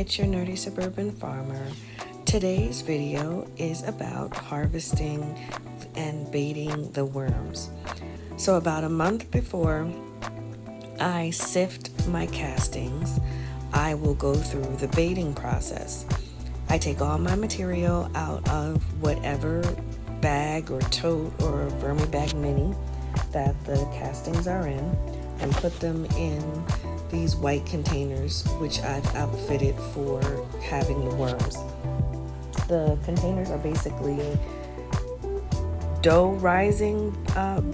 it's your nerdy suburban farmer. Today's video is about harvesting and baiting the worms. So about a month before I sift my castings, I will go through the baiting process. I take all my material out of whatever bag or tote or Vermibag mini that the castings are in and put them in these white containers which I've outfitted for having the worms. The containers are basically dough rising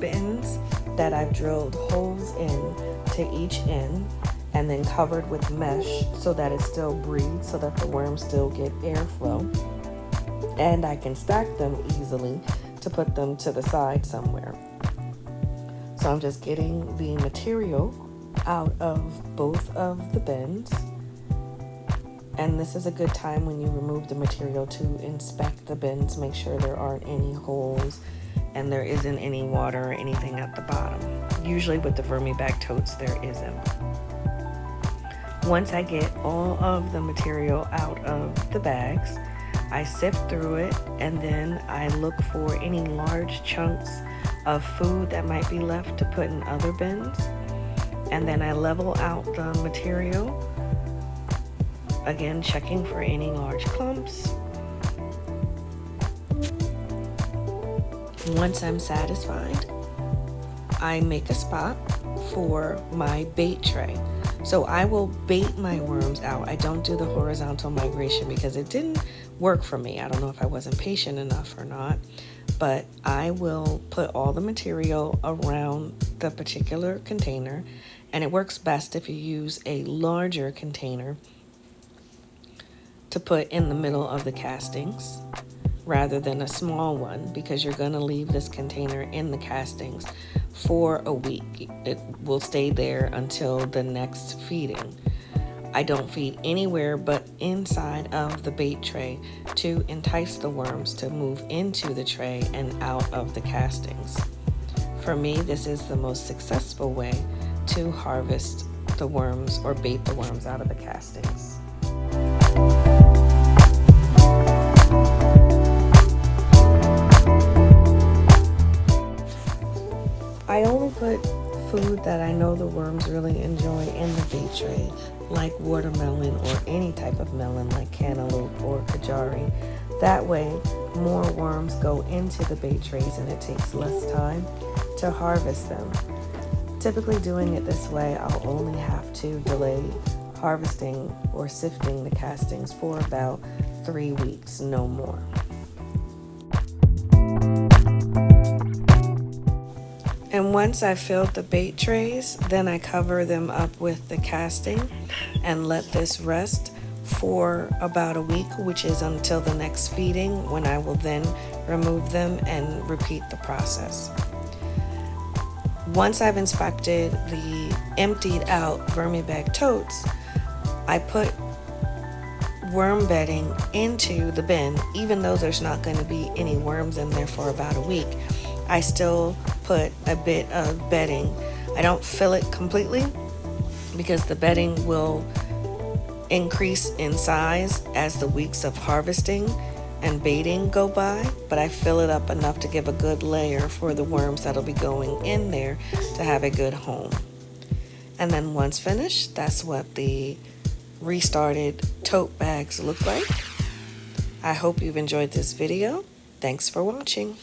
bins that I've drilled holes in to each end and then covered with mesh so that it still breathes, so that the worms still get airflow, and I can stack them easily to put them to the side somewhere. So I'm just getting the material out of both of the bins, and this is a good time when you remove the material to inspect the bins, make sure there aren't any holes and there isn't any water or anything at the bottom. Usually with the Vermibag totes there isn't. Once I get all of the material out of the bags, I sift through it and then I look for any large chunks of food that might be left to put in other bins. And then I level out the material, again checking for any large clumps. Once I'm satisfied, I make a spot for my bait tray. So I will bait my worms out. I don't do the horizontal migration because it didn't work for me. I don't know if I wasn't patient enough or not, but I will put all the material around the particular container, and it works best if you use a larger container to put in the middle of the castings rather than a small one, because you're going to leave this container in the castings for a week. It will stay there until the next feeding. I don't feed anywhere but inside of the bait tray to entice the worms to move into the tray and out of the castings. For me, this is the most successful way to harvest the worms or bait the worms out of the castings. I only put food that I know the worms really enjoy in the bait tray, like watermelon or any type of melon like cantaloupe or kajari. That way, more worms go into the bait trays and it takes less time to harvest them. Typically doing it this way, I'll only have to delay harvesting or sifting the castings for about 3 weeks, no more. And once I filled the bait trays, then I cover them up with the casting and let this rest for about a week, which is until the next feeding, when I will then remove them and repeat the process. Once I've inspected the emptied out Vermibag totes, I put worm bedding into the bin. Even though there's not going to be any worms in there for about a week, I still put a bit of bedding. I don't fill it completely because the bedding will increase in size as the weeks of harvesting and baiting go by, but I fill it up enough to give a good layer for the worms that'll be going in there to have a good home. And then once finished, that's what the restarted tote bags look like. I hope you've enjoyed this video. Thanks for watching.